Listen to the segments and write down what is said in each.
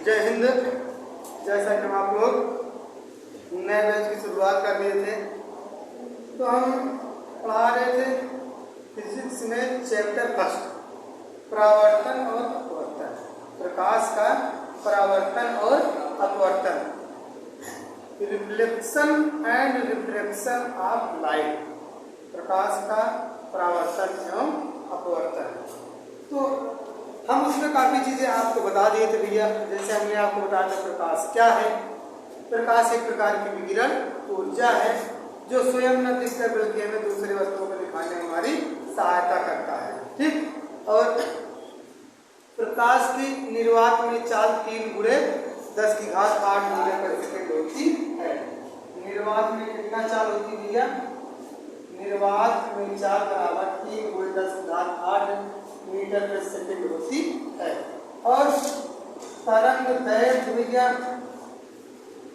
जय हिंद। जैसा कि हम आप लोग नए बैच की शुरुआत कर रहे थे तो हम पढ़ा रहे थे फिजिक्स में चैप्टर फर्स्ट परावर्तन और अपवर्तन, प्रकाश का परावर्तन और अपवर्तन, reflection and refraction of light, प्रकाश का परावर्तन एवं अपवर्तन। तो हम उसमें काफ़ी चीज़ें आपको बता दिए थे भैया। जैसे हमने आपको बताया था प्रकाश क्या है। प्रकाश एक प्रकार की विकिरण ऊर्जा है जो स्वयं न दिखकर बल्कि हमें दूसरे वस्तुओं को दिखाने में हमारी सहायता करता है। ठीक। और प्रकाश की निर्वात में चाल 3 × 10⁸ मीटर पर सेकंड होती है। निर्वात में कितना चाल होती है भैया? निर्वात में चाल बराबर 3 × 10⁸ मीटर पर सेकंड होती है। और तरंग दैर्घ्य भैया,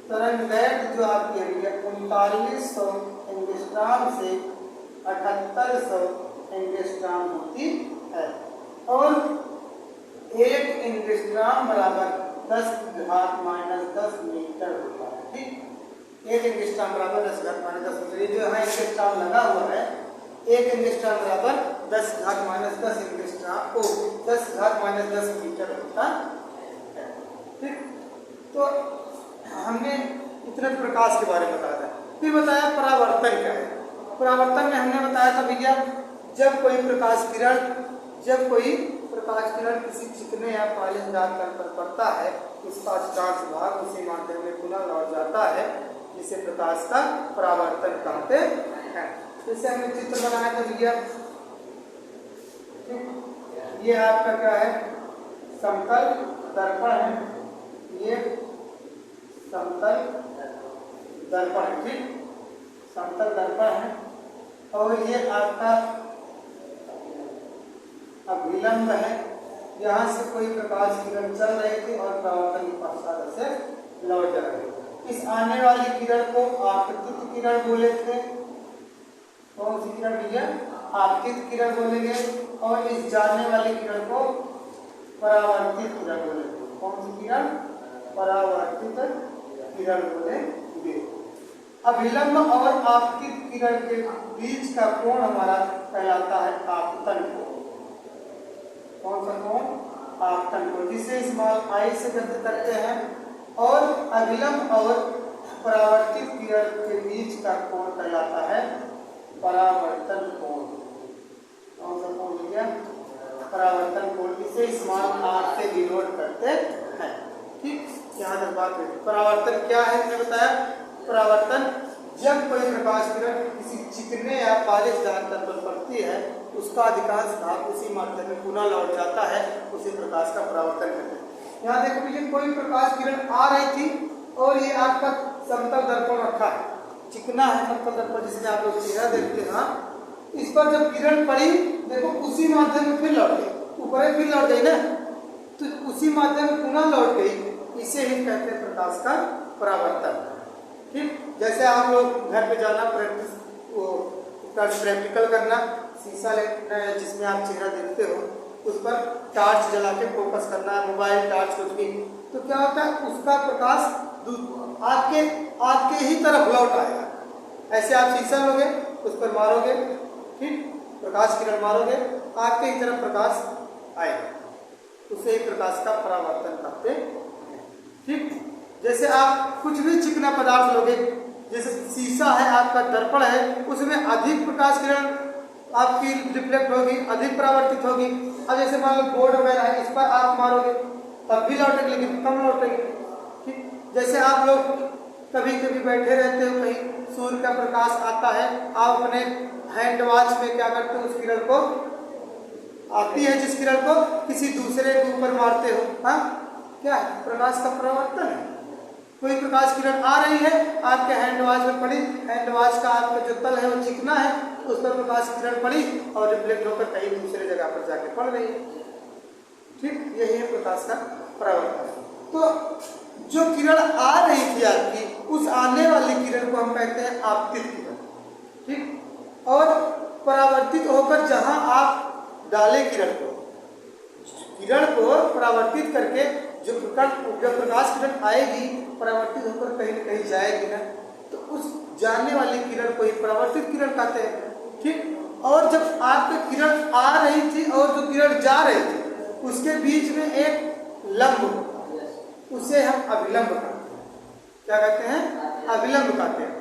तरंग दैर्घ्य जो आपकी है भैया 3900 एंगस्ट्रॉम से 7800 एंगस्ट्रॉम होती है। और 1 एंगस्ट्रॉम बराबर 10⁻−10 मीटर होता है। ठीक। 1 एंगस्ट्रॉम बराबर 10⁻−10 मीटर। ये जो यहाँ एंगस्ट्रॉम लगा हुआ है, 1 एंगस्ट्रॉम बराबर 10⁻−10 एंगस्ट्रॉम को 10⁻−10 मीटर होता है। ठीक। तो हमने इतने प्रकाश के बारे में बताया था। फिर बताया परावर्तन क्या है। परावर्तन में हमने बताया था भैया जब कोई प्रकाश किरण किसी चिकने या पालिशदार तल पर पड़ता है, उसका अधिकांश भाग उसी माध्यम में पुनः लौट जाता है, जिसे प्रकाश का परावर्तन कहते हैं। जैसे हमने चित्र बनाया था भैया, ये आपका क्या है? समतल दर्पण है। ये समतल दर्पण है। ठीक। समतल दर्पण है। और ये आपका अभिलंब है। यहाँ से कोई प्रकाश किरण चल रही थी और परावर्तन के पश्चात से लौट जा रही थी। इस आने वाली किरण को आपतित किरण बोले थे। कौन सी किरण भैया? आपतित किरण बोलेंगे। और इस जाने वाली किरण को परावर्तित किरण बोलेंगे। कौन सी किरण? परावर्तित किरण बोलेंगे। अभिलंब और आपतित किरण के बीच का कोण हमारा कहलाता है आपतन कोण। कौन सा कोण? आपतन कोण, जिसे स्मॉल आई से व्यक्त करते हैं। और अभिलंब और परावर्तित किरण के बीच का कोण कहलाता है परावर्तन कोण। कौन सा कोण भैया? परावर्तन कोण। इसे स्मॉल आर से डिनोट करते हैं। ठीक। यहाँ तक बात है। परावर्तन क्या है मैंने बताया। परावर्तन जब कोई प्रकाश किरण किसी चिकने या पालिशदार तल पर पड़ती है, उसका अधिकांश भाग उसी माध्यम में पुनः लौट जाता है, उसी प्रकाश का परावर्तन कहते हैं। यहाँ देखो भैया कोई प्रकाश किरण आ रही थी और ये आपका समतल दर्पण रखा है, चिकना है समतल दर्पण जिसमें आप लोग चेहरा देखते हैं। हाँ, इस पर जब किरण पड़ी देखो उसी माध्यम में फिर लौट गई, ऊपर फिर लौट गई ना, तो उसी माध्यम में पुनः लौट गई। इसे ही कहते हैं प्रकाश का परावर्तन। ठीक। जैसे आप लोग घर पे जाना प्रैक्टिकल करना, शीशा लेना है जिसमें आप चेहरा देखते हो, उस पर टार्च जला के फोकस करना, मोबाइल टार्च कुछ भी, तो क्या होता है उसका प्रकाश आपके ही तरफ लौट आएगा। ऐसे आप शीशा लोगे, उस पर मारोगे, ठीक, प्रकाश किरण मारोगे, आपके ही तरफ प्रकाश आएगा, उसे ही प्रकाश का परावर्तन कहते हैं। ठीक। जैसे आप कुछ भी चिकना पदार्थ लोगे, जैसे शीशा है आपका, दर्पण है, उसमें अधिक प्रकाश किरण आपकी रिफ्लेक्ट होगी, अधिक परावर्तित होगी। अब जैसे मान लो बोर्ड वगैरह है, इस पर आप मारोगे तब भी लौटेगी लेकिन कम लौटेगी। ठीक। जैसे आप लोग कभी कभी बैठे रहते हो, कहीं सूर्य का प्रकाश आता है, आप अपने हैंड वॉच में क्या करते हो, उस किरण को आती है जिस किरण को किसी दूसरे के ऊपर मारते हो। हाँ, क्या है? प्रकाश का परावर्तन है। कोई प्रकाश किरण आ रही है, आपके हैंड वॉच में पड़ी, हैंड वॉच का आपका जो तल है वो चिकना है, उस पर प्रकाश किरण पड़ी और रिफ्लेक्ट होकर कहीं दूसरे जगह पर जाके पड़ रही है। ठीक। यही है प्रकाश का परावर्तन। तो जो किरण आ रही थी आपकी, उस आने वाली किरण को हम कहते हैं आपतित किरण। ठीक। और परावर्तित होकर जहां आप डाले किरण को परावर्तित करके जब प्रकाश किरण आएगी परावर्तित होकर कहीं न कहीं जाएगी ना, तो उस जाने वाली किरण को ही परावर्तित किरण कहते हैं। ठीक, और जब आपकी किरण आ रही थी और जो किरण जा रही थी उसके बीच में एक लंब, उसे हम अभिलंब कहते हैं। क्या कहते हैं? अभिलंब कहते हैं।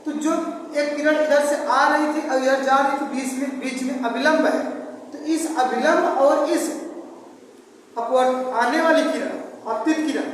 तो जो एक किरण इधर से आ रही थी और इधर जा रही थी, बीच में अभिलंब है। तो इस अभिलंब और इस अपवर्त आने वाली किरण, आपतित किरण,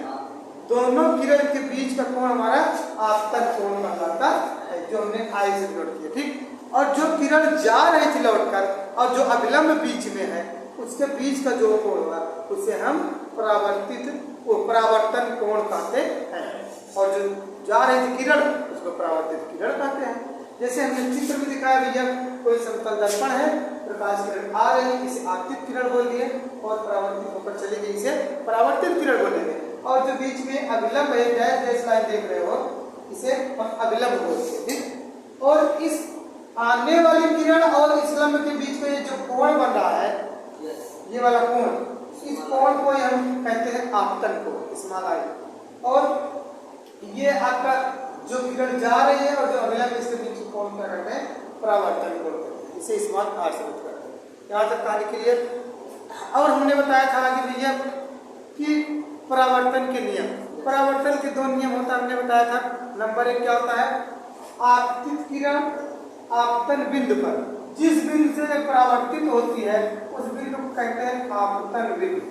दोनों किरण के बीच का कोण हमारा आपतन कोण कहलाता है, जो हमने आई से नोट किया। ठीक, और जो किरण जा रही थी लौटकर और जो अभिलंब बीच में है उसके बीच का जो कोण हुआ उसे हम परावर्तन कोण कहते हैं। और जो जा रही थी किरण उसको परावर्तित किरण कहते हैं। जैसे हमने चित्र में दिखाया भैया, कोई समतल दर्पण है, प्रकाश किरण आ रही है, इसे आपतित किरण बोलिए, और परावर्तित होकर चली गई इसे परावर्तित किरण बोलेंगे। और जो बीच में अभिलंब है, डैश डैश लाइन देख रहे हो, इसे हम अभिलंब बोलते हैं। ठीक, और इस आने वाली किरण और इस लंब के बीच में जो कोण बन रहा है, ये वाला कोण, इस कोण को हम कहते हैं आपतन कोण, स्मॉल आई। और ये आपका जो किरण जा रही है और जो अभिलंब इसके बीच कोण क्या करते हैं? परावर्तन कोण करते हैं। इसे स्मॉल आर से करते हैं। यहाँ तक कहानी क्लियर। और हमने बताया था कि भैया कि परावर्तन के नियम, परावर्तन के दो नियम होता है, हमने बताया था। नंबर 1 क्या होता है? आपतित किरण आपतन बिंदु पर, जिस बिंदु से परावर्तित होती है उस बिंदु को कहते हैं आपतन बिंदु।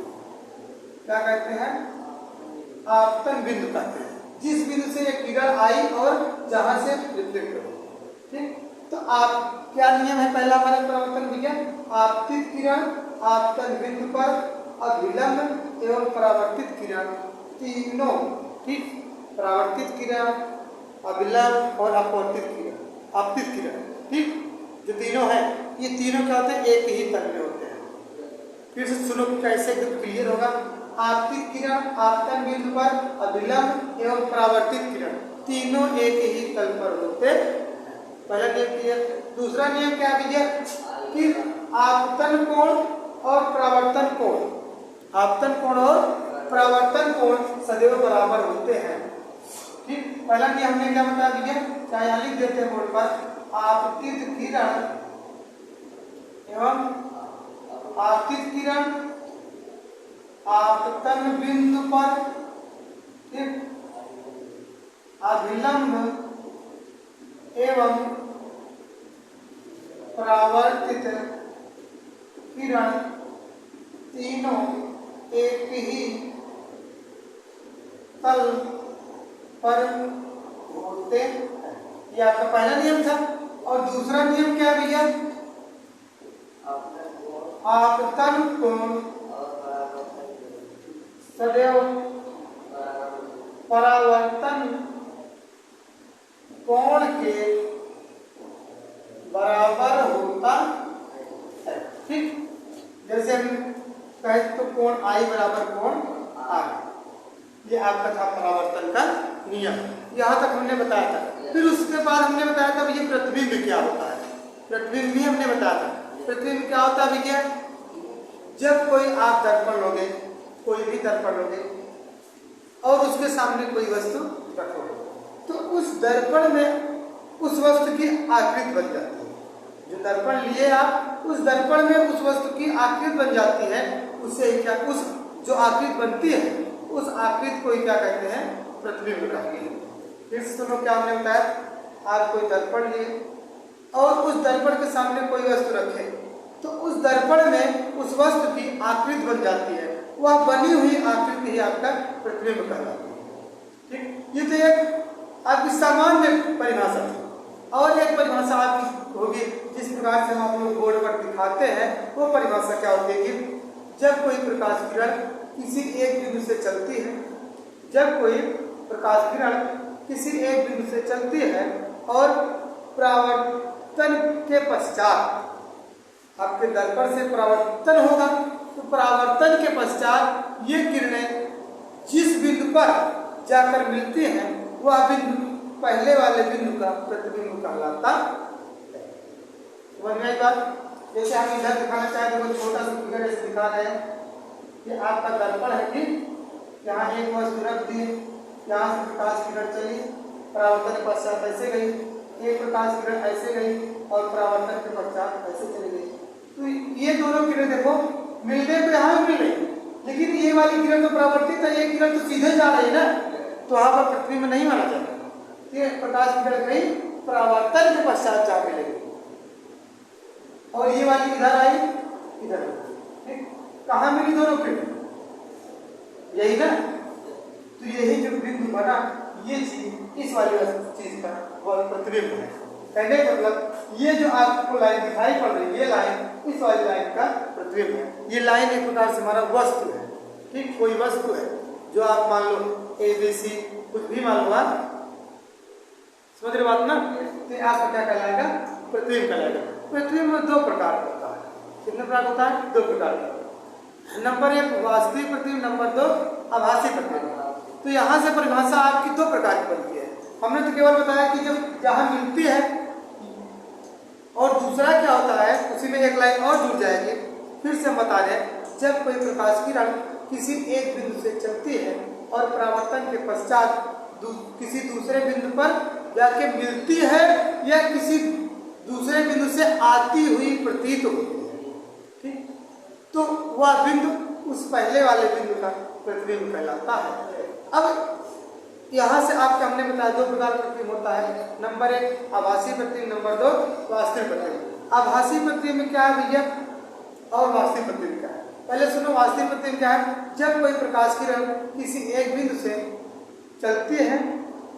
क्या कहते हैं? आपतन बिंदु कहते हैं। जिस बिंदु से एक किरण आई और जहां से रिफ्लेक्ट हो। ठीक, तो आप क्या नियम है? पहला हमारा परावर्तन भैया, आपतित किरण आपतन बिंदु पर अभिलंब एवं परावर्तित किरण तीनों, ठीक, परावर्तित किरण, अभिलंब और अपवर्तित किरण, आपतित किरण, ठीक, जो तीनों है, ये तीनों क्या होते हैं? एक ही तल में होते हैं। फिर से सुनो कैसे एकदम क्लियर होगा। आपतित किरण आपतन बिंदु पर अभिलंब एवं परावर्तित किरण तीनों एक ही तल पर होते हैं। पहला नियम क्लियर। दूसरा नियम क्या है भैया? कि आपतन कोण और परावर्तन कोण, आपतन कोण और परावर्तन कोण सदैव बराबर होते हैं। ठीक, पहला नियम हमने क्या बताया भैया? चाहे यहाँ लिख देते हैं बोर्ड पर, आपतित किरण एवं आपतित किरण आपतन बिंदु पर, ठीक, अभिलंब एवं परावर्तित किरण तीनों एक ही तल पर होते हैं। ये आपका पहला नियम था। और दूसरा नियम क्या है भैया? आपतन कोण सदैव परावर्तन कोण के बराबर होता है। ठीक, जैसे हम कहे तो कोण आई बराबर कोण आई, ये आपका था परावर्तन का नियम। यहाँ तक हमने बताया था। फिर उसके बाद हमने बताया था भैया प्रतिबिंब क्या होता है। प्रतिबिंब भी हमने बताया था। प्रतिबिंब क्या होता है भैया? जब कोई आप दर्पण लोगे, कोई भी दर्पण लोगे और उसके सामने कोई वस्तु रखोगे, तो उस दर्पण में उस वस्तु की आकृति बन जाती है। जो दर्पण लिए आप, उस दर्पण में उस वस्तु की आकृति बन जाती है। उससे क्या, उस जो आकृति बनती है उस आकृति को क्या कहते हैं? प्रतिबिंब कहते हैं। फिर से सुनो क्या हमने बताया। आप कोई दर्पण लिए और उस दर्पण के सामने कोई वस्तु रखे, तो उस दर्पण में उस वस्तु की आकृति बन जाती है। वह बनी हुई आकृति ही आपका प्रतिबिंब कहलाती है। ठीक, ये तो एक आपकी सामान्य परिभाषा थी। और एक परिभाषा आपकी होगी जिस प्रकार से हम आप लोग बोर्ड पर दिखाते हैं, वो परिभाषा क्या होती है कि जब कोई प्रकाश किरण किसी एक बिंदु से चलती है, जब कोई प्रकाश किरण किसी एक बिंदु से चलती है और परावर्तन के पश्चात आपके दर्पण से परावर्तन होगा, तो परावर्तन के पश्चात ये किरणें जिस बिंदु पर जाकर मिलती हैं वह बिंदु पहले वाले बिंदु का प्रतिबिंब कहलाता है। समझ में आई बात? जैसे हम इधर दिखाना चाहते हैं, छोटा सा फिगर ऐसे दिखा रहे हैं, ये आपका दर्पण है। ठीक, यहाँ एक वस्तु रख दी, यहाँ से प्रकाश किरण चली, परावर्तन के पश्चात ऐसे गई, एक प्रकाश किरण ऐसे गई और परावर्तन के पश्चात ऐसे चली गई। तो ये दोनों किरण देखो मिलने को यहाँ मिल रही, लेकिन ये वाली किरण तो परावर्तित है, ये किरण तो सीधे जा रही है ना, तो वहां पर पृथ्वी में नहीं माना जाता। ये प्रकाश किरण गई, परावर्तन के पश्चात जाके लगी, और ये वाली इधर आई, इधर। कहाँ मिली दोनों किरण? यही ना। तो यही जो बिंदु बना, ये चीज इस वाली चीज का प्रतिबिंब है। कहने का मतलब ये जो आपको लाइन दिखाई पड़ रही है, ये लाइन इस वाली लाइन का प्रतिबिंब है। ये लाइन एक प्रकार से हमारा वस्तु है, ठीक, कोई वस्तु है जो आप मान लो ABC कुछ भी मान लो, आप समझ रहे बात ना। तो आपका क्या कहलाएगा? प्रतिबिंब कहलाएगा। प्रतिबिंब में दो प्रकार का होता है। कितने प्रकार होता है? दो प्रकार का। नंबर एक वास्तविक प्रतिबिंब, नंबर दो आभासी प्रतिबिंब। तो यहाँ से परिभाषा आपकी दो प्रकार की बनती है। हमने तो केवल बताया कि जब जहाँ मिलती है, और दूसरा क्या होता है, उसी में एक लाइन और जुड़ जाएगी। फिर से हम बता दें, जब कोई प्रकाश किरण किसी एक बिंदु से चलती है और परावर्तन के पश्चात किसी दूसरे बिंदु पर जाके मिलती है या किसी दूसरे बिंदु से आती हुई प्रतीत होती है, ठीक, तो वह बिंदु उस पहले वाले बिंदु का प्रतिबिंब कहलाता है। अब यहाँ से आपके हमने बताया दो प्रकार का प्रतिबिंब होता है। नंबर एक आभासी प्रतिबिंब, नंबर दो वास्तविक प्रतिबिंब। आभासी प्रतिबिंब क्या है भैया, और वास्तविक प्रतिबिंब क्या है? पहले सुनो, वास्तविक प्रतिबिंब क्या है? जब कोई प्रकाश किरण किसी एक बिंदु से चलती है,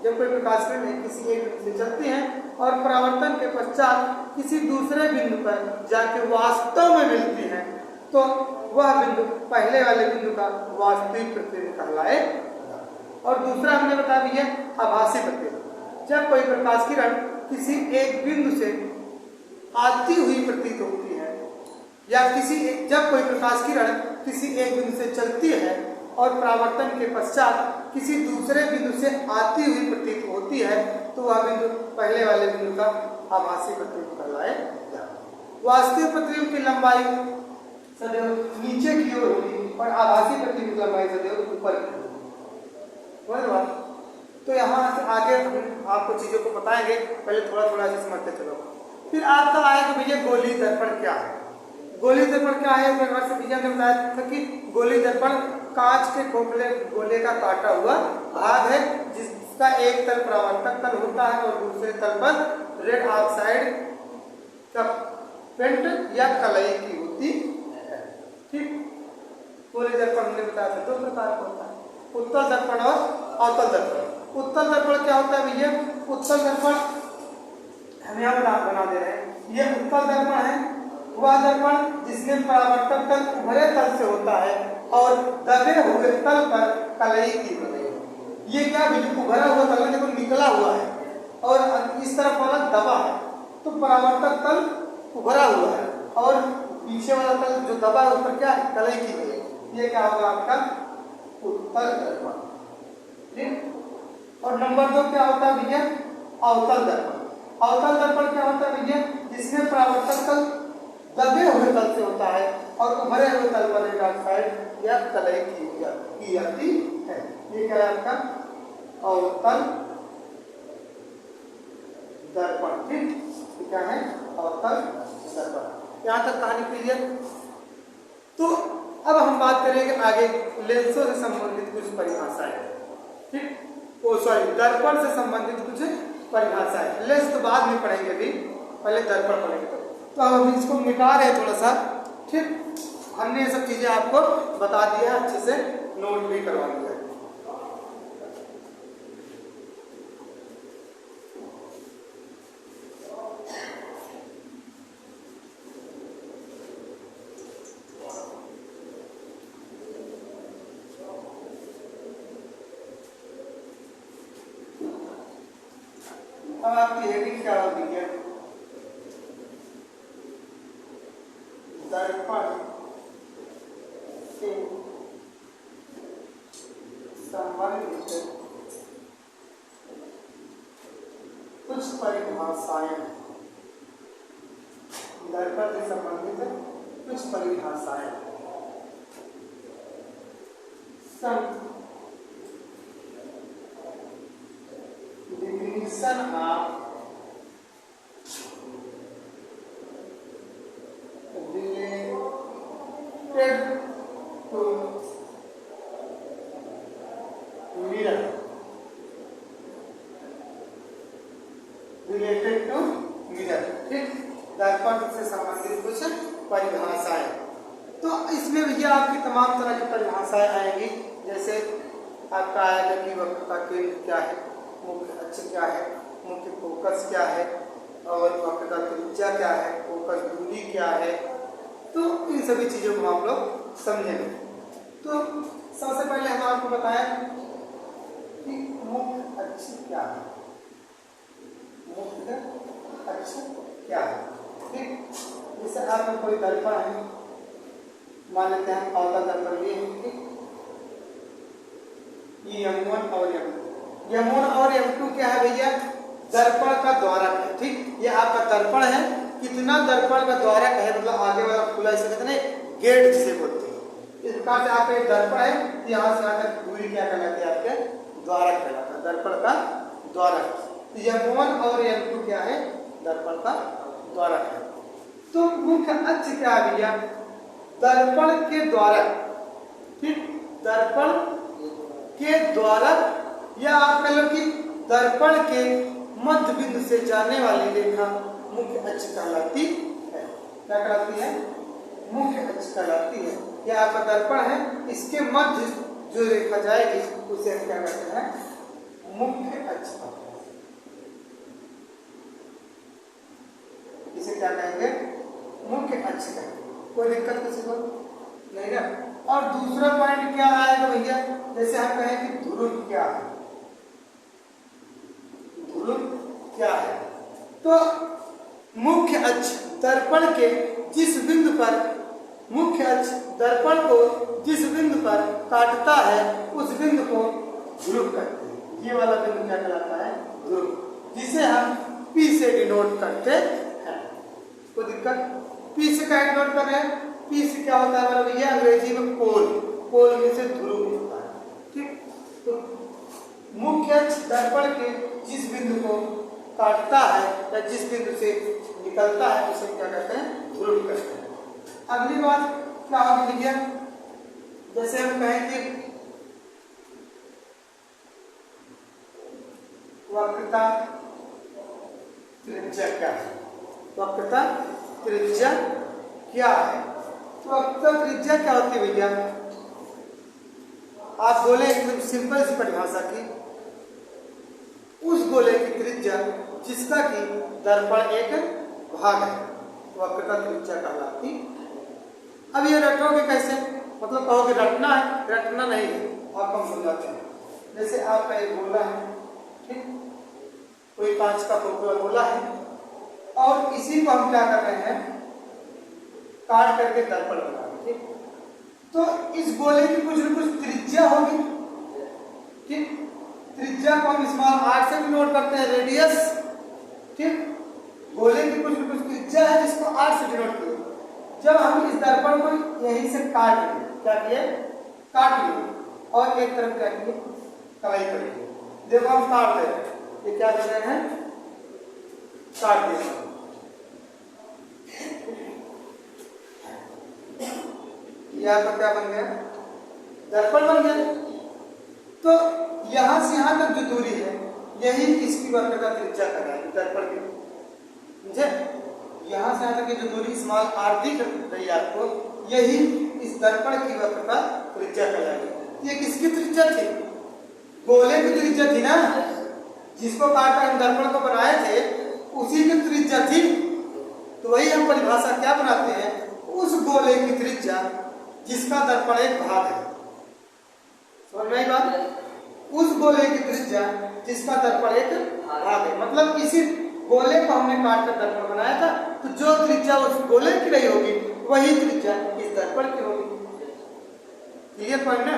जब कोई प्रकाश किरण किसी एक बिंदु से चलती है और परावर्तन के पश्चात किसी दूसरे बिंदु पर जाके वास्तव में मिलती है, तो वह बिंदु पहले वाले बिंदु का वास्तविक प्रतिबिंब कहलाएगा। और दूसरा हमने बताया भैया आभासी प्रतिबिंब। जब कोई प्रकाश किरण किसी एक बिंदु से आती हुई प्रतीत होती है, या जब कोई प्रकाश किरण किसी एक बिंदु से चलती है और परावर्तन के पश्चात किसी दूसरे बिंदु से आती हुई प्रतीत होती है, तो वह बिंदु पहले वाले बिंदु का आभासी प्रतिबिंब कहलाएगा। वास्तविक प्रतिबिंब की लंबाई सदैव नीचे की ओर होगी और आभासी प्रतिबिंब की लंबाई सदैव ऊपर की ओर। तो यहाँ से आगे हम आपको चीजों को बताएंगे, पहले थोड़ा थोड़ा से समझते चलो। फिर आपका आएगा भैया गोली दर्पण क्या है। गोली दर्पण क्या है? एक बार से भैया ने बताया था कि गोली दर्पण कांच के खोखले गोले का काटा हुआ भाग है, जिसका एक तल परावर्तक तल होता है और दूसरे तल पर रेड ऑक्साइड का पेंट या कलई की होती है, ठीक। गोली दर्पण हमने बताया था दो प्रकार का होता है, उत्तल दर्पण और अवतल दर्पण। उत्तल दर्पण क्या होता है भैया? उत्तल दर्पण हम यहाँ बना दे रहे हैं। ये उत्तल दर्पण है, वह दर्पण जिसमें परावर्तक तल उभरे तल से होता है और दबे हुए तल पर कलई की गई। ये क्या बिल्कुल उभरा हुआ तल देखो निकला हुआ है और इस तरफ वाला दबा है, तो परावर्तक तल उभरा हुआ है और पीछे वाला तल जो दबा है उस पर क्या है? कलई की गई। ये क्या होगा आपका उत्तल दर्पण, ठीक। और नंबर दो क्या होता है भैया? अवतल दर्पण। अवतल दर्पण क्या होता है भैया? जिसमें परावर्तक तल दबे हुए तल से होता है और उभरे हुए तल पर रेड ऑक्साइड या कलई की जाती है। ये क्या है आपका? अवतल दर्पण, ठीक। क्या है? अवतल दर्पण। यहाँ तक कहानी क्लियर। तो अब हम बात करेंगे आगे लेंसों से संबंधित कुछ परिभाषाएं, ठीक। ओ सॉरी, दर्पण से संबंधित कुछ परिभाषाएं। लेंस तो बाद में पढ़ेंगे, भी पहले दर्पण पढ़ेंगे। तो अब हम इसको मिटा रहे थोड़ा सा, ठीक। हमने ये सब चीजें आपको बता दिया, अच्छे से नोट भी करवा दिया। अब आपकी हेडिंग क्या होगी? दर्पण से संबंधित कुछ परिभाषाएं। दर्पण से संबंधित कुछ परिभाषाएं। Direction of related to mirror, related to mirror, ठीक। दर्पण से संबंधित कुछ परिभाषाएं। तो इसमें भैया आपकी तमाम तरह की परिभाषाएं आएंगी, जैसे आपका आएगा कि वक्रता केंद्र क्या है, मुख्य अक्ष क्या है, मुख्य फोकस क्या है, और वक्रता त्रिज्या क्या है, फोकस दूरी क्या है। तो इन सभी चीजों को हम लोग समझेंगे। तो सबसे पहले हम आपको बताएं कि मुख्य अक्ष क्या है, मुख्य अक्ष क्या है, ठीक। जैसे आपका कोई दर्पण है, मान लेते हैं अवतल दर्पण ये है, ठीक। ये M1 और M2, M1 और M2 क्या है भैया, दर्पण का द्वारक है, ठीक। ये आपका दर्पण है, कितना दर्पण का द्वारक है, मतलब आगे वाला खुला इसे कहते हैं गेट जिसे बोलते हैं। इस प्रकार से आपका एक दर्पण है, यहाँ से यहाँ तक दूरी क्या कहलाती है, आपके द्वारक कहलाता है, दर्पण का द्वारक। तो M1 और M2 क्या है, दर्पण का द्वारक है। तो मुख्य अक्ष क्या है भैया, दर्पण के द्वारक, ठीक। दर्पण के द्वारक, या आप कह लो कि दर्पण के मध्य बिंदु से जाने वाली रेखा मुख्य अक्ष कहलाती है। क्या कहलाती है, मुख्य अक्ष कहलाती है। यह आपका दर्पण है, इसके मध्य जो रेखा जाएगी उसे हम क्या कहते हैं, मुख्य अक्ष। इसे क्या कहेंगे, मुख्य अक्ष कहेंगे। कोई दिक्कत किसी को नहीं ना। और दूसरा पॉइंट क्या आएगा भैया, जैसे हम कहें कि ध्रुव क्या है, ध्रुव क्या है। तो मुख्य अक्ष दर्पण के जिस बिंदु पर, मुख्य अक्ष दर्पण को जिस बिंदु पर काटता है उस बिंदु को ध्रुव कहते हैं। ये वाला बिंदु क्या कहलाता है, ध्रुव, जिसे हम P से डिनोट करते हैं। कोई दिक्कत, P से क्या डिनोट कर रहे हैं, P से क्या होता है हमारा भैया, अंग्रेजी में पोल, पोल में से ध्रुव होता है, ठीक। तो मुख्य अक्ष दर्पण के जिस बिंदु को काटता है या जिस बिंदु से निकलता है उसे क्या कहते हैं, ध्रुव कहते हैं। अगली बात क्या होगी भैया, जैसे हम कहें कि वक्रता त्रिज्या क्या है, वक्रता त्रिज्या क्या है। तो वक्रता त्रिज्या क्या होती है भैया, आप बोले एकदम सिंपल सी परिभाषा की, उस गोले की त्रिज्या जिसका कि दर्पण एक भाग है, वक्रता त्रिज्या कहलाती। अब ये रटोगे कैसे, मतलब कहोगे रटना है, रटना नहीं है, आप हम समझाते हैं। जैसे आपका एक गोला है, ठीक, कोई कांच का टुकड़ा गोला है, और इसी को हम क्या कर रहे हैं, काट करके दर्पण बना रहे हैं, ठीक। तो इस गोले की कुछ न कुछ त्रिज्या होगी, ठीक। त्रिज्या को हम स्मॉल r से भी नोट करते हैं, रेडियस, ठीक। गोले की कुछ न कुछ त्रिज्या है जिसको r से डिनोट किए। जब हम इस दर्पण को यहीं से काट लिए, क्या किए, काट लिए, और एक तरफ क्या किए, कलाई कर लिए। देखो हम काट रहे हैं, ये क्या कर रहे हैं, काट दिए, यहाँ पर क्या बन गया, दर्पण बन गया। तो यहां से यहां तक जो दूरी है यही इसकी वक्रता त्रिज्या कहलाएगी, दर्पण की, समझे। यहां से यहां तक की जो दूरी स्मॉल r दिख रही है आपको, यही इस दर्पण की वक्रता त्रिज्या कहलाएगी। ये किसकी त्रिज्या थी, गोले की त्रिज्या थी ना, जिसको काटकर हम दर्पण को बनाए थे उसी की त्रिज्या थी। तो वही हम परिभाषा क्या बनाते हैं, उस गोले की त्रिज्या जिसका दर्पण एक भाग है, समझ में आई बात, उस गोले की त्रिज्या जिसका दर्पण एक भाग है। मतलब इसी गोले को हमने काट कर दर्पण बनाया था, तो जो त्रिज्या उस गोले की रही होगी वही त्रिज्या इस दर्पण की होगी। क्लियर पॉइंट ना।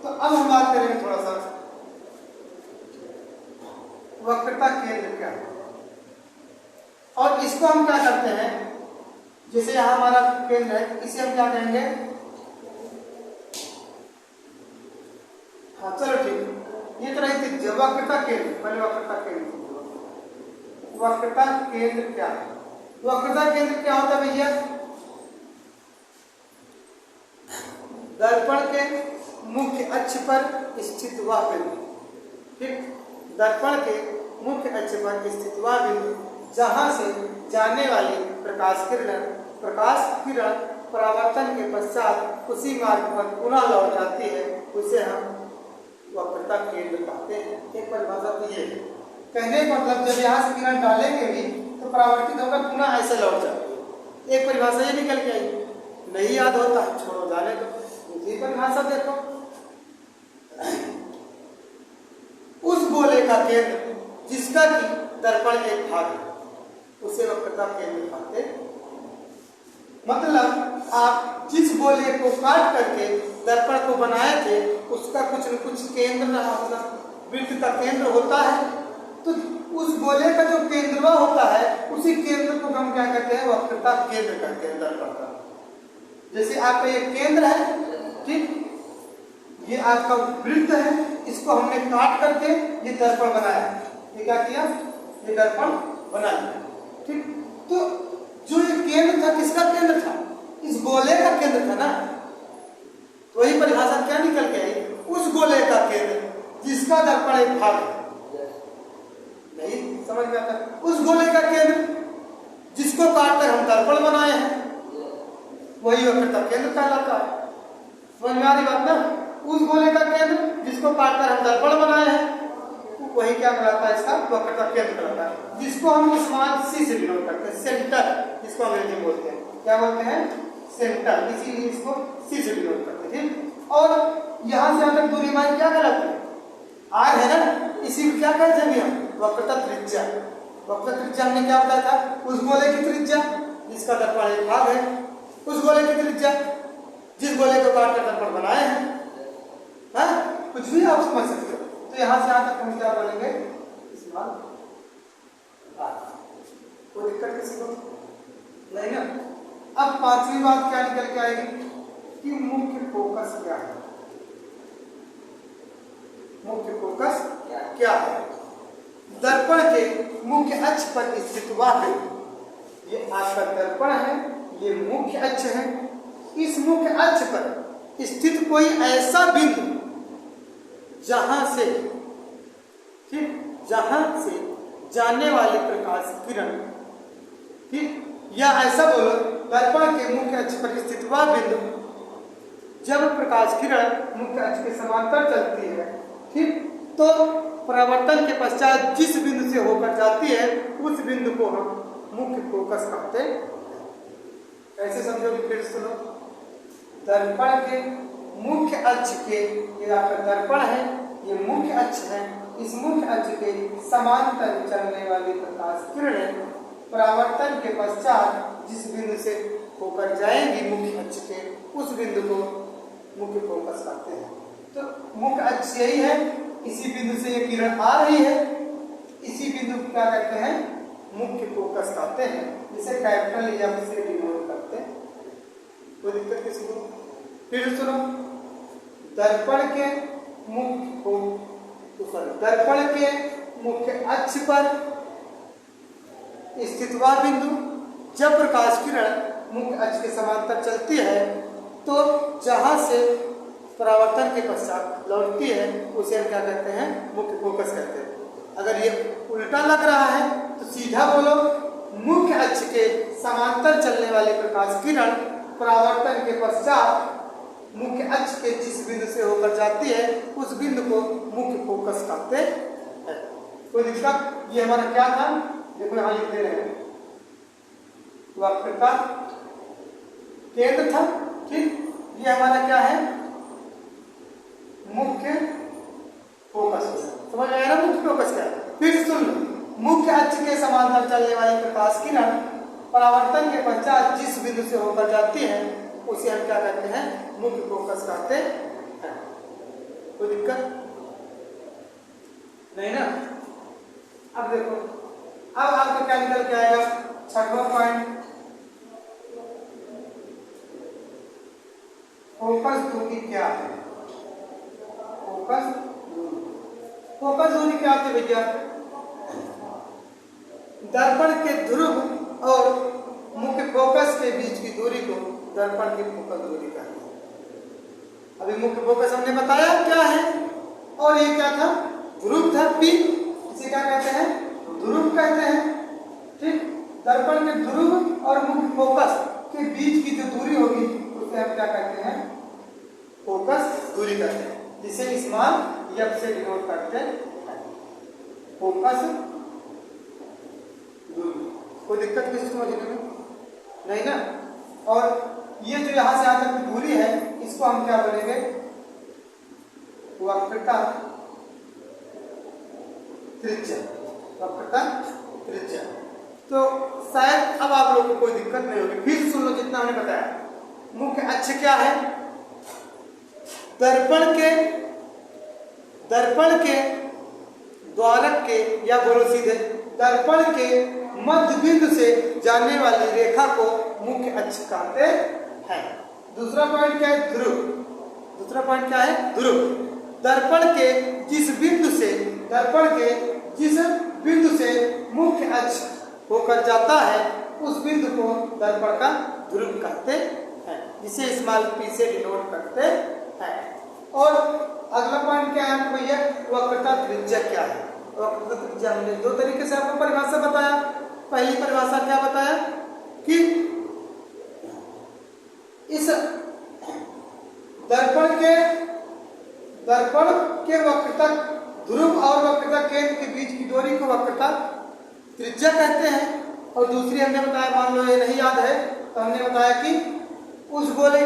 तो अब हम बात करेंगे थोड़ा सा वक्रता केंद्र क्या है, और इसको हम क्या करते हैं, जैसे यहां हमारा केंद्र है, इसे हम क्या कहेंगे, हाँ चलो ठीक, ये तो रही थी वक्रता केंद्र, पहले वक्रता केंद्र। वक्रता केंद्र क्या है? वक्रता केंद्र क्या होता है भैया? दर्पण के मुख्य अक्ष पर स्थित वह बिंदु, ठीक, दर्पण के मुख्य अक्ष पर स्थित वह बिंदु जहां से जाने वाली प्रकाश किरण परावर्तन के पश्चात उसी मार्ग पर पुनः लौट जाती है, उसे हम वक्रता केंद्र कहते हैं। एक परिभाषा तो ये है, कहने का मतलब जब यहाँ से किरण डालेंगे भी तो परावर्तित होकर पुनः ऐसे लौट जाती है। एक परिभाषा ये निकल के आई, नहीं याद होता छोड़ो, जाने दो। दूसरी परिभाषा देखो, उस गोले का केंद्र जिसका कि दर्पण एक भाग है उसे वक्रता केंद्र कहते हैं। मतलब आप जिस गोले को काट करके दर्पण को बनाए थे उसका कुछ न कुछ केंद्र रहा होगा, वृत्त का केंद्र होता है, तो उस गोले का जो केंद्र होता है उसी केंद्र को हम क्या कहते हैं? वक्रता केंद्र कहते हैं दर्पण का। जैसे आपका ये केंद्र है, ठीक, ये आपका वृत्त है, इसको हमने काट करके ये दर्पण बनाया। ये क्या किया? ये दर्पण बना लिया, ठीक। तो जो ये केंद्र था किसका केंद्र था? इस गोले का केंद्र था ना। तो वही परिभाषा क्या निकल के आई? उस गोले का केंद्र जिसका दर्पण एक भाग है। नहीं समझ में आता? उस गोले का केंद्र जिसको काटकर हम दर्पण बनाए हैं वही वक्रता केंद्र कहलाता है। समझ में आ रही बात ना? उस गोले का केंद्र जिसको काटकर हम दर्पण बनाए हैं वही क्या कहलाता है? इसका वक्रता केंद्र कहलाता है, जिसको हम समान सी से डिनोट करते हैं, सेंटर, जिसको अंग्रेजी में बोलते हैं। क्या बोलते हैं? सेंटर, इसीलिए इसको सी से डिनोट करते हैं, ठीक। और यहां से यहां तक दूरी हमारी क्या कहलाती है? आर है ना, इसी को क्या कहते हैं हम? वक्रता त्रिज्या। वक्रता त्रिज्या हमने क्या बताया था? उस गोले की त्रिज्या जिसका दर्पण एक भाग है, उस गोले की त्रिज्या जिस गोले को काटकर दर्पण बनाए हैं। हाँ, कुछ भी आप समझ सकते हो। तो यहां से यहां तक हम क्या बोलेंगे? इस्तेमाल। कोई दिक्कत किसी को नहीं ना? अब पांचवी बात क्या निकल के आएगी कि मुख्य फोकस क्या है? मुख्य फोकस क्या है? दर्पण के मुख्य अक्ष पर स्थित वह बिंदु, ये आपका दर्पण है, ये मुख्य अक्ष है, इस मुख्य अक्ष पर स्थित कोई ऐसा बिंदु जहां से, ठीक, जहां से जाने वाली प्रकाश किरण, ठीक, या ऐसा बोलो दर्पण के मुख्य अक्ष पर स्थित वह बिंदु जब प्रकाश किरण मुख्य अक्ष के समांतर चलती है, ठीक, तो परावर्तन के पश्चात जिस बिंदु से होकर जाती है उस बिंदु को हम मुख्य फोकस कहते हैं। कैसे समझोगे? फिर सुनो, दर्पण के मुख्य अक्ष के, ये आपका दर्पण है, ये मुख्य अक्ष है, इस मुख्य अक्ष के समांतर चलने वाली प्रकाश किरणें परावर्तन के पश्चात जिस बिंदु से होकर जाएंगी मुख्य अक्ष के, उस बिंदु को मुख्य फोकस कहते हैं। तो मुख्य अक्ष यही है, इसी बिंदु से ये किरण आ रही है, इसी बिंदु को क्या कहते हैं? मुख्य फोकस कहते हैं, जिसे कैपिटल या से डिनोट करते हैं। कोई दिक्कत किसी को? फिर सुनो, दर्पण के मुख्य अक्ष पर स्थित वह बिंदु जब प्रकाश किरण मुख्य अक्ष के समांतर चलती है तो जहां से परावर्तन के पश्चात लौटती है उसे हम क्या कहते हैं? मुख्य फोकस कहते हैं। अगर ये उल्टा लग रहा है तो सीधा बोलो, मुख्य अक्ष के समांतर चलने वाली प्रकाश किरण परावर्तन के पश्चात मुख्य अक्ष के जिस बिंदु से होकर जाती है उस बिंदु को मुख्य फोकस कहते हैं। कोई दिक्कत? ये हमारा क्या था? देखो यहां लिख दे रहे हैं, वक्रता केंद्र था, ठीक। ये हमारा क्या है? मुख्य फोकस। समझ आया ना मुख्य फोकस क्या है? फिर सुन लो, मुख्य अक्ष के समांतर चलने वाली प्रकाश किरण परावर्तन के पश्चात जिस बिंदु से होकर जाती है उसे हम क्या कहते हैं? मुख्य फोकस कहते हैं। कोई दिक्कत नहीं ना? अब देखो, अब आपको क्या निकल के आएगा? छठवां पॉइंट, फोकस दूरी क्या है? फोकस दूरी फोकस दूरी क्या होती है भैया? दर्पण के ध्रुव और मुख्य फोकस के बीच की दूरी को दर्पण की फोकस दूरी कहते हैं। अभी मुख्य फोकस हमने बताया क्या है, और ये क्या था? ध्रुव था P, इसे क्या कहते हैं? ध्रुव कहते हैं। ठीक, दर्पण के ध्रुव और मुख्य फोकस के बीच की जो दूरी होगी उसे हम क्या कहते हैं? फोकस दूरी कहते हैं, जिसे स्मॉल f से डिनोट करते हैं, फोकस दूरी। कोई दिक्कत किसी समझने में नहीं ना? और ये जो यहाँ से यहाँ तक की दूरी है इसको हम क्या बोलेंगे? वक्रता त्रिज्या, वक्रता त्रिज्या। तो शायद अब आप लोगों को कोई दिक्कत नहीं होगी, फिर सुन लो जितना हमने बताया। मुख्य अक्ष क्या है? दर्पण के द्वारक के, या बोलो सीधे, दर्पण के मध्य बिंदु से जाने वाली रेखा को मुख्य अक्ष कहते हैं। दूसरा पॉइंट क्या है? ध्रुव। दूसरा पॉइंट क्या है? ध्रुव। दर्पण के जिस बिंदु से मुख्य अक्ष होकर जाता है उस बिंदु को दर्पण का ध्रुव कहते हैं, जिसे स्मॉल p से डिनोट करते हैं। और अगला पॉइंट क्या है भैया? वक्रता त्रिज्या क्या है? वक्रता त्रिज्या हमने दो तरीके से आपको परिभाषा बताया। पहली परिभाषा क्या बताया कि इस दर्पण के वक्रता ध्रुव और वक्रता केंद्र के बीच की दूरी को वक्रता त्रिज्या कहते हैं। और दूसरी हमने बताया, मान लो ये नहीं याद है तो हमने बताया कि उस गोले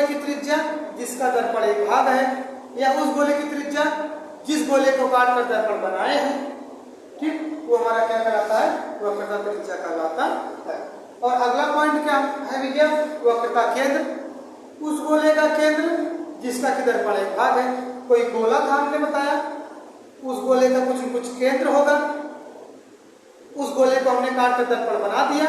की त्रिज्या जिसका दर्पण एक भाग है, या उस गोले की त्रिज्या जिस गोले को काट कर दर्पण बनाए हैं, ठीक, वो हमारा क्या कहलाता है? वक्रता त्रिज्या कहलाता है। और अगला पॉइंट क्या है भैया? वक्रता केंद्र। उस गोले का केंद्र जिसका कि दर्पण एक भाग है। कोई गोला था हमने बताया, उस गोले का कुछ केंद्र होगा, उस गोले को हमने काट कर दर्पण बना दिया,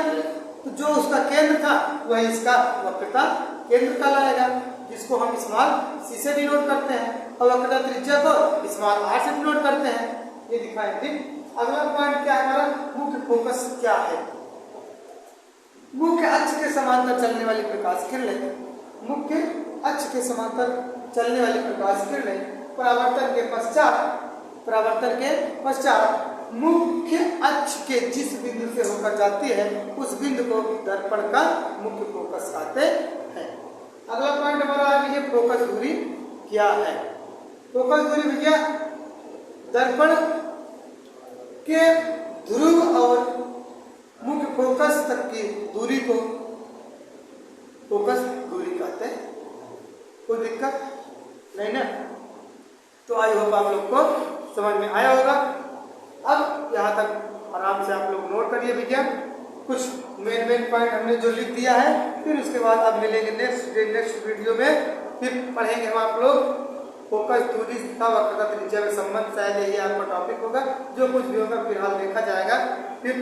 तो जो उसका केंद्र था वह इसका वक्रता केंद्र कहलाएगा, जिसको हम स्मॉल c से डिनोट करते हैं, और वक्रता त्रिज्या को स्मॉल r से डिनोट करते हैं। ये दिखाएंगे। अगला पॉइंट क्या है हमारा? मुख्य फोकस क्या है? मुख्य अक्ष के समांतर चलने वाली प्रकाश किरणें, मुख्य अक्ष के समांतर चलने वाली प्रकाश किरणें परावर्तन के पश्चात मुख्य अक्ष के जिस बिंदु से होकर जाती है उस बिंदु को दर्पण का मुख्य फोकस कहते हैं। अगला पॉइंट हमारा है फोकस दूरी क्या है? फोकस दूरी भैया दर्पण के ध्रुव और मुख्य फोकस तक की दूरी को फोकस दूरी कहते हैं। कोई दिक्कत नहीं ना? तो आई होप आप लोग को समझ में आया होगा। अब यहाँ तक आराम से आप लोग नोट करिए भैया, कुछ मेन पॉइंट हमने जो लिख दिया है, फिर उसके बाद अब मिलेंगे नेक्स्ट वीडियो में, फिर पढ़ेंगे हम आप लोग फोकस दूरी तथा वक्रता त्रिज्या में संबंध। शायद यही आपका टॉपिक होगा, जो कुछ भी होगा फिलहाल देखा जाएगा, फिर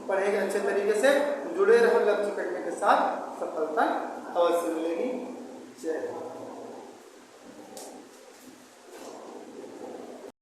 पढ़ेंगे अच्छे तरीके से। जुड़े रहो लक्ष्य करने के साथ, सफलता अवश्य मिलेगी। जय